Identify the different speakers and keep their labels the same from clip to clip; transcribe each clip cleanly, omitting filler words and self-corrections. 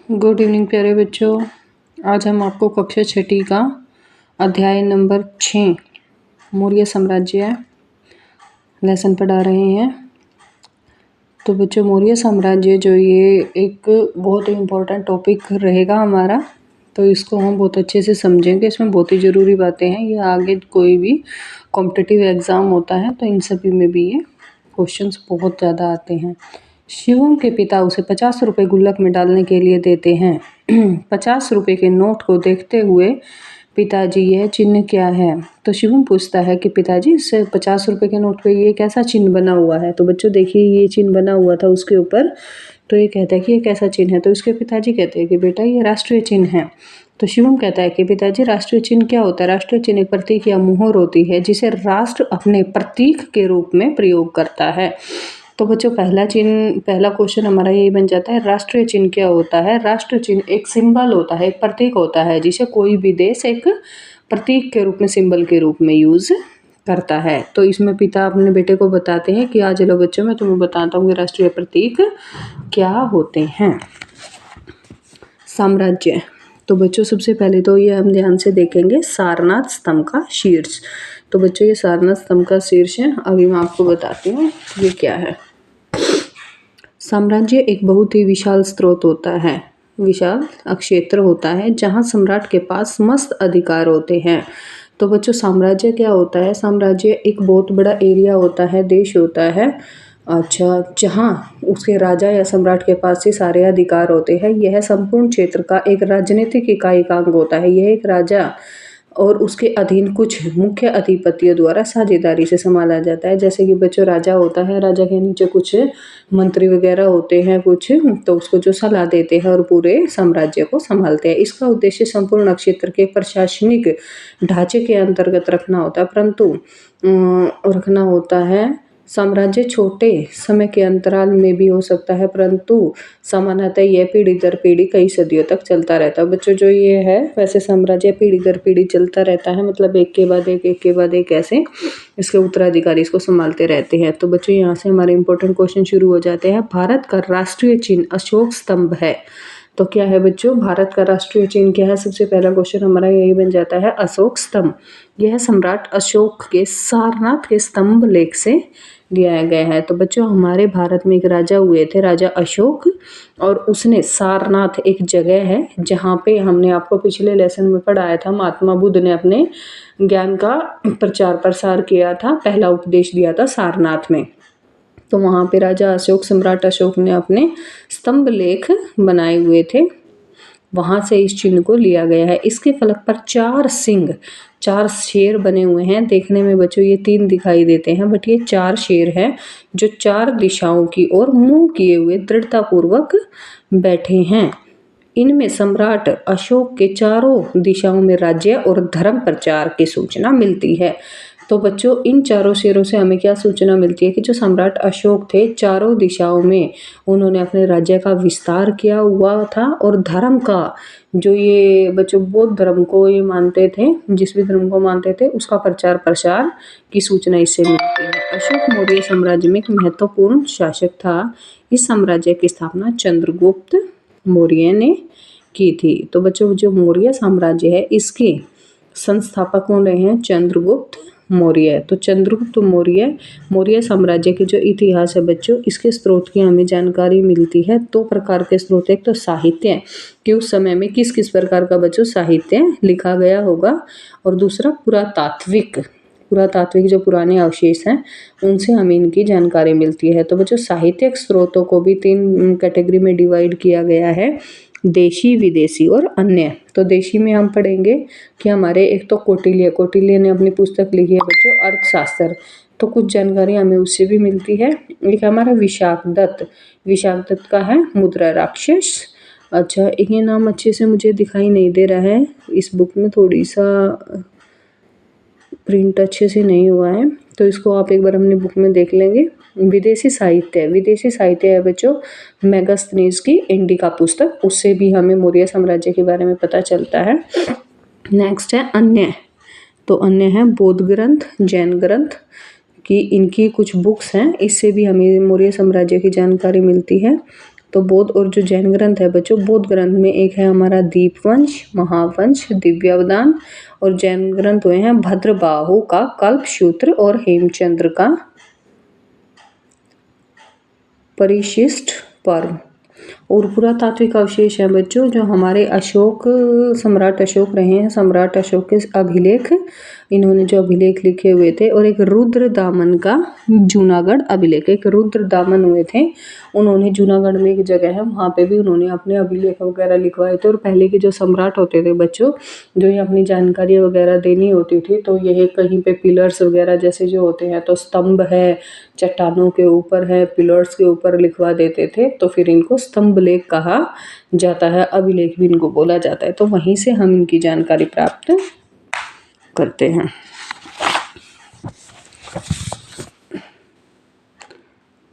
Speaker 1: Good evening प्यारे बच्चों। आज हम आपको कक्षा छठी का अध्याय नंबर 6 मौर्य साम्राज्य लेसन पढ़ा रहे हैं। तो बच्चों, मौर्य साम्राज्य जो ये एक बहुत ही इम्पोर्टेंट टॉपिक रहेगा हमारा, तो इसको हम बहुत अच्छे से समझेंगे। इसमें बहुत ही ज़रूरी बातें हैं। ये आगे कोई भी कॉम्पिटिटिव एग्ज़ाम होता है तो इन सभी में भी ये क्वेश्चंस बहुत ज़्यादा आते हैं। शिवम के पिता उसे 50 रुपये गुल्लक में डालने के लिए देते हैं। 50 रुपये के नोट को देखते हुए पिताजी, यह चिन्ह क्या है? तो शिवम पूछता है कि पिताजी, इससे 50 रुपये के नोट पे ये कैसा चिन्ह बना हुआ है? तो बच्चों देखिए, ये चिन्ह बना हुआ था उसके ऊपर। तो ये कहता है कि ये कैसा चिन्ह है? तो इसके पिताजी कहते हैं कि बेटा ये राष्ट्रीय चिन्ह है। तो शिवम कहता है कि पिताजी, राष्ट्रीय चिन्ह क्या होता है? राष्ट्रीय चिन्ह एक प्रतीक या मुहर होती है जिसे राष्ट्र अपने प्रतीक के रूप में प्रयोग करता है। तो बच्चों, पहला क्वेश्चन हमारा यही बन जाता है, राष्ट्रीय चिन्ह क्या होता है? राष्ट्रीय चिन्ह एक सिंबल होता है, एक प्रतीक होता है जिसे कोई भी देश एक प्रतीक के रूप में, सिंबल के रूप में यूज करता है। तो इसमें पिता अपने बेटे को बताते हैं कि आज चलो बच्चों, मैं तुम्हें बताता हूँ कि राष्ट्रीय प्रतीक क्या होते हैं। साम्राज्य। तो बच्चों, सबसे पहले तो ये हम ध्यान से देखेंगे सारनाथ स्तंभ का शीर्ष। तो बच्चों, ये सारनाथ स्तंभ का शीर्ष है। अभी मैं आपको बताती हूँ ये क्या है। साम्राज्य एक बहुत ही विशाल स्रोत होता है, विशाल क्षेत्र होता है जहाँ सम्राट के पास मस्त अधिकार होते हैं। तो बच्चों, साम्राज्य क्या होता है? साम्राज्य एक बहुत बड़ा एरिया होता है, देश होता है, अच्छा, जहाँ उसके राजा या सम्राट के पास ही सारे अधिकार होते हैं। यह संपूर्ण क्षेत्र का एक राजनीतिक इकाई का अंग होता है। यह एक राजा और उसके अधीन कुछ मुख्य अधिपतियों द्वारा साझेदारी से संभाला जाता है। जैसे कि बच्चों, राजा होता है, राजा के नीचे कुछ मंत्री वगैरह होते हैं कुछ, तो उसको जो सलाह देते हैं और पूरे साम्राज्य को संभालते हैं। इसका उद्देश्य संपूर्ण क्षेत्र के प्रशासनिक ढांचे के अंतर्गत रखना होता है। साम्राज्य छोटे समय के अंतराल में भी हो सकता है, परंतु सामान्यतः यह पीढ़ी दर पीढ़ी कई सदियों तक चलता रहता है। बच्चों, जो ये है, वैसे साम्राज्य पीढ़ी दर पीढ़ी चलता रहता है, मतलब एक के बाद एक ऐसे इसके उत्तराधिकारी इसको संभालते रहते हैं। तो बच्चों, यहाँ से हमारे इंपॉर्टेंट क्वेश्चन शुरू हो जाते हैं। भारत का राष्ट्रीय चिन्ह अशोक स्तंभ है। तो क्या है बच्चों, भारत का राष्ट्रीय चिन्ह क्या है? सबसे पहला क्वेश्चन हमारा यही बन जाता है, अशोक स्तंभ। यह सम्राट अशोक के सारनाथ के स्तंभ लेख से लिया गया है। तो बच्चों, हमारे भारत में एक राजा हुए थे, राजा अशोक, और उसने सारनाथ, एक जगह है जहाँ पे हमने आपको पिछले लेसन में पढ़ाया था, महात्मा बुद्ध ने अपने ज्ञान का प्रचार प्रसार किया था, पहला उपदेश दिया था सारनाथ में। तो वहाँ पे राजा अशोक, सम्राट अशोक ने अपने स्तंभ लेख बनाए हुए थे, वहाँ से इस चिन्ह को लिया गया है। इसके फलक पर 4 सिंह, 4 शेर बने हुए हैं। देखने में बच्चों ये 3 दिखाई देते हैं, बट ये 4 शेर हैं जो 4 दिशाओं की ओर मुंह किए हुए दृढ़तापूर्वक बैठे हैं। इनमें सम्राट अशोक के चारों दिशाओं में राज्य और धर्म प्रचार की सूचना मिलती है। तो बच्चों, इन 4 शेरों से हमें क्या सूचना मिलती है कि जो सम्राट अशोक थे, चारों दिशाओं में उन्होंने अपने राज्य का विस्तार किया हुआ था, और धर्म का, जो ये बच्चों बौद्ध धर्म को ये मानते थे, जिस भी धर्म को मानते थे, उसका प्रचार प्रसार की सूचना इससे मिलती है। अशोक मौर्य साम्राज्य में एक महत्वपूर्ण शासक था। इस साम्राज्य की स्थापना चंद्रगुप्त मौर्य ने की थी। तो बच्चों, जो मौर्य साम्राज्य है, इसके संस्थापक कौन रहे हैं? चंद्रगुप्त मौर्य। तो चंद्रगुप्त मौर्य साम्राज्य के जो इतिहास है बच्चों, इसके स्रोत की हमें जानकारी मिलती है। 2 प्रकार के स्रोत, एक तो साहित्य कि उस समय में किस किस प्रकार का बच्चों साहित्य लिखा गया होगा, और दूसरा पुरातात्विक जो पुराने अवशेष हैं उनसे हमें इनकी जानकारी मिलती है। तो बच्चों, साहित्यिक स्रोतों को भी 3 कैटेगरी में डिवाइड किया गया है, देशी, विदेशी और अन्य। तो देशी में हम पढ़ेंगे कि हमारे एक तो कौटिल्य ने अपनी पुस्तक लिखी है बच्चों, अर्थशास्त्र, तो कुछ जानकारी हमें उससे भी मिलती है। एक हमारा विशाख दत्त का है मुद्रा राक्षस। अच्छा, ये नाम अच्छे से मुझे दिखाई नहीं दे रहा है, इस बुक में थोड़ी सा प्रिंट अच्छे से नहीं हुआ है, तो इसको आप एक बार अपनी बुक में देख लेंगे। विदेशी साहित्य है बच्चों, मेगास्थनीज की इंडिका पुस्तक, उससे भी हमें मौर्य साम्राज्य के बारे में पता चलता है। नेक्स्ट है अन्य। तो अन्य है बौद्ध ग्रंथ, जैन ग्रंथ की इनकी कुछ बुक्स हैं, इससे भी हमें मौर्य साम्राज्य की जानकारी मिलती है। तो बौद्ध और जो जैन ग्रंथ है बच्चों, बौद्ध ग्रंथ में एक है हमारा दीपवंश, महावंश, दिव्यावदान, और जैन ग्रंथ हुए हैं भद्रबाहु का कल्पसूत्र और हेमचंद्र का परिशिष्ट पर्व। और पुरातात्विक अवशेष है बच्चों, जो हमारे अशोक, सम्राट अशोक रहे हैं, सम्राट अशोक के अभिलेख, इन्होंने जो अभिलेख लिखे हुए थे, और एक रुद्र दामन का जूनागढ़ अभिलेख, एक रुद्र दामन हुए थे, उन्होंने जूनागढ़ में एक जगह है वहाँ पे भी उन्होंने अपने अभिलेख वगैरह लिखवाए थे। और पहले के जो सम्राट होते थे बच्चों, जो ये अपनी जानकारी वगैरह देनी होती थी, तो यह कहीं पे पिलर्स वगैरह जैसे जो होते हैं, तो स्तंभ है, चट्टानों के ऊपर है, पिलर्स के ऊपर लिखवा देते थे, तो फिर इनको स्तंभ लेख कहा जाता है, अभिलेख भी इनको बोला जाता है। तो वहीं से हम इनकी जानकारी प्राप्त करते हैं।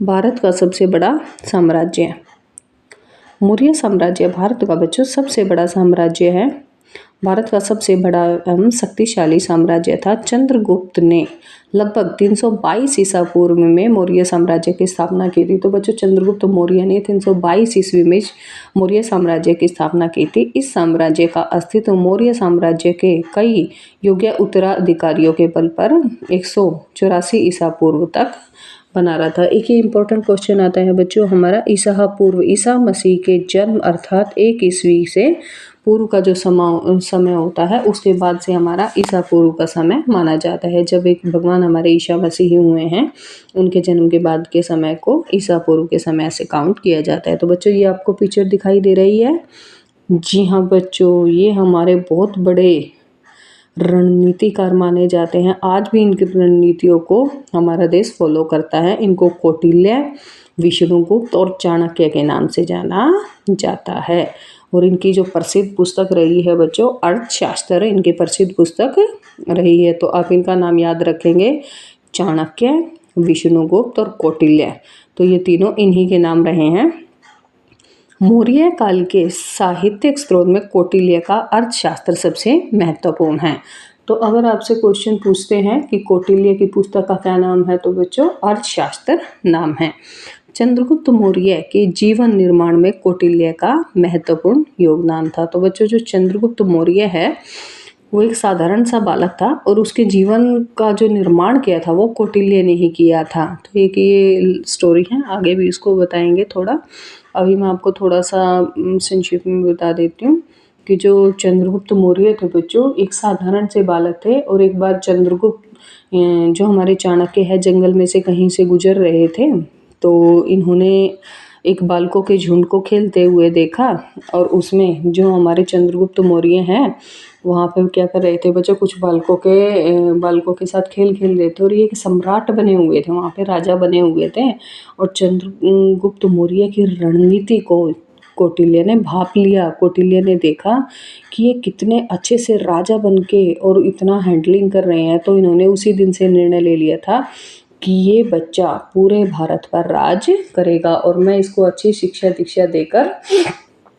Speaker 1: भारत का सबसे बड़ा साम्राज्य, मौर्य साम्राज्य भारत का बच्चों सबसे बड़ा साम्राज्य है। भारत का सबसे बड़ा एवं शक्तिशाली साम्राज्य था। चंद्रगुप्त ने लगभग 322 ईसा पूर्व में मौर्य साम्राज्य की स्थापना की थी। तो बच्चों चंद्रगुप्त मौर्य ने 322 ईस्वी में मौर्य साम्राज्य की स्थापना की थी। इस साम्राज्य का अस्तित्व मौर्य साम्राज्य के कई योग्य उत्तराधिकारियों के बल पर 184 ईसा पूर्व तक बना रहा था। एक ही इम्पोर्टेंट क्वेश्चन आता है बच्चों हमारा, ईसा पूर्व, ईसा मसीह के जन्म अर्थात 1 ईस्वी से पूर्व का जो समय होता है, उसके बाद से हमारा ईसा पूर्व का समय माना जाता है। जब एक भगवान हमारे ईसा मसीह हुए हैं, उनके जन्म के बाद के समय को ईसा पूर्व के समय से काउंट किया जाता है। तो बच्चों ये आपको पिक्चर दिखाई दे रही है, जी हाँ बच्चों, ये हमारे बहुत बड़े रणनीतिकार माने जाते हैं। आज भी इनकी रणनीतियों को हमारा देश फॉलो करता है। इनको कौटिल्य, विष्णुगुप्त और चाणक्य के नाम से जाना जाता है। और इनकी जो प्रसिद्ध पुस्तक रही है बच्चों, अर्थशास्त्र इनकी प्रसिद्ध पुस्तक रही है। तो आप इनका नाम याद रखेंगे, चाणक्य, विष्णुगुप्त और कौटिल्य। तो ये तीनों इन्हीं के नाम रहे हैं। मौर्य काल के साहित्यिक स्रोत में कौटिल्य का अर्थशास्त्र सबसे महत्वपूर्ण है। तो अगर आपसे क्वेश्चन पूछते हैं कि कौटिल्य की पुस्तक का क्या नाम है, तो बच्चों अर्थशास्त्र नाम है। चंद्रगुप्त मौर्य के जीवन निर्माण में कौटिल्य का महत्वपूर्ण योगदान था। तो बच्चों जो चंद्रगुप्त मौर्य है वो एक साधारण सा बालक था, और उसके जीवन का जो निर्माण किया था वो कौटिल्य ने ही किया था। तो एक ये स्टोरी है, आगे भी इसको बताएंगे थोड़ा। अभी मैं आपको थोड़ा सा संक्षेप में बता देती हूँ कि जो चंद्रगुप्त मौर्य थे बच्चों, एक साधारण से बालक थे। और एक बार चंद्रगुप्त जो हमारे चाणक्य है, जंगल में से कहीं से गुजर रहे थे, तो इन्होंने एक बालकों के झुंड को खेलते हुए देखा, और उसमें जो हमारे चंद्रगुप्त मौर्य हैं वहाँ पे क्या कर रहे थे बच्चों, कुछ बालकों के साथ खेल रहे थे, और ये एक सम्राट बने हुए थे, वहाँ पे राजा बने हुए थे। और चंद्रगुप्त मौर्य की रणनीति को कौटिल्य ने भांप लिया। कौटिल्य ने देखा कि ये कितने अच्छे से राजा बनके और इतना हैंडलिंग कर रहे हैं, तो इन्होंने उसी दिन से निर्णय ले लिया था कि ये बच्चा पूरे भारत पर राज करेगा, और मैं इसको अच्छी शिक्षा दीक्षा देकर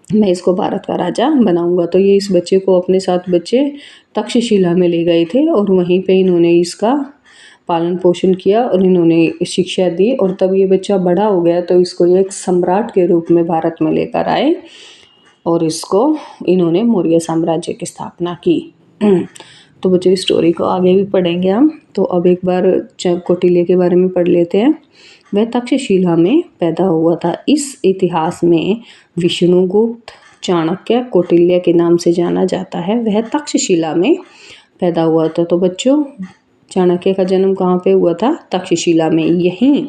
Speaker 1: मैं इसको भारत का राजा बनाऊंगा। तो ये इस बच्चे को अपने साथ बच्चे तक्षशिला में ले गए थे, और वहीं पे इन्होंने इसका पालन पोषण किया और इन्होंने शिक्षा दी। और तब ये बच्चा बड़ा हो गया, तो इसको एक सम्राट के रूप में भारत में लेकर आए, और इसको इन्होंने मौर्य साम्राज्य की स्थापना की। तो बच्चों इस स्टोरी को आगे भी पढ़ेंगे हम। तो अब एक बार कौटिल्य के बारे में पढ़ लेते हैं। वह तक्षशिला में पैदा हुआ था। इस इतिहास में विष्णुगुप्त, चाणक्य, कौटिल्य के नाम से जाना जाता है। वह तक्षशिला में पैदा हुआ था। तो बच्चों चाणक्य का जन्म कहाँ पे हुआ था? तक्षशिला में। यहीं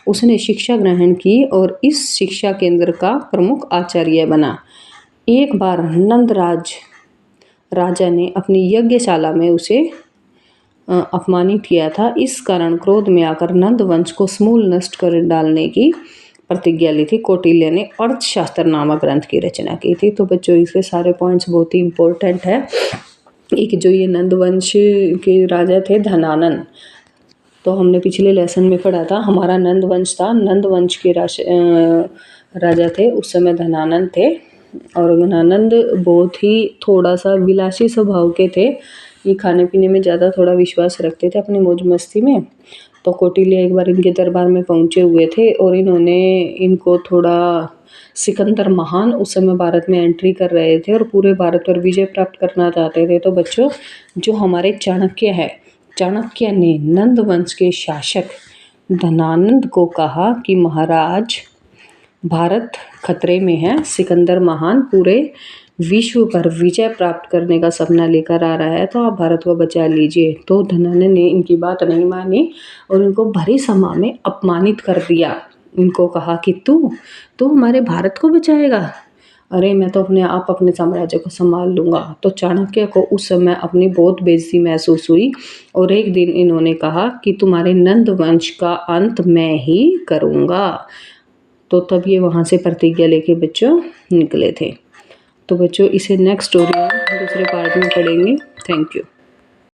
Speaker 1: उसने शिक्षा ग्रहण की और इस शिक्षा केंद्र का प्रमुख आचार्य बना। एक बार नंदराज राजा ने अपनी यज्ञशाला में उसे अपमानित किया था। इस कारण क्रोध में आकर नंद वंश को समूल नष्ट कर डालने की प्रतिज्ञा ली थी। कौटिल्य ने अर्थशास्त्र नामक ग्रंथ की रचना की थी। तो बच्चों इसके सारे पॉइंट्स बहुत ही इम्पोर्टेंट है। एक जो ये नंद वंश के राजा थे धनानंद, तो हमने पिछले लेसन में पढ़ा था, हमारा नंद वंश था। नंद वंश के राजा थे उस समय धनानंद थे, और धनानंद बहुत ही थोड़ा सा विलासी स्वभाव के थे। ये खाने पीने में ज़्यादा थोड़ा विश्वास रखते थे, अपनी मौज मस्ती में। तो कौटिल्य एक बार इनके दरबार में पहुंचे हुए थे और इन्होंने इनको थोड़ा सिकंदर महान उस समय भारत में एंट्री कर रहे थे और पूरे भारत पर विजय प्राप्त करना चाहते थे। तो बच्चों, जो हमारे चाणक्य है, चाणक्य ने नंद वंश के शासक धनानंद को कहा कि महाराज, भारत खतरे में है, सिकंदर महान पूरे विश्व पर विजय प्राप्त करने का सपना लेकर आ रहा है, तो आप भारत को बचा लीजिए। तो धनानंद ने इनकी बात नहीं मानी और इनको भरी सभा में अपमानित कर दिया। इनको कहा कि तू हमारे भारत को बचाएगा? अरे मैं तो अपने आप अपने साम्राज्य को संभाल लूँगा। तो चाणक्य को उस समय अपनी बहुत बेइज्जती महसूस हुई और एक दिन इन्होंने कहा कि तुम्हारे नंद वंश का अंत मैं ही करूँगा। तो तब ये वहाँ से प्रतिज्ञा लेके बच्चों निकले थे। तो बच्चों, इसे नेक्स्ट स्टोरी में दूसरे पार्ट में पढ़ेंगे। Thank you.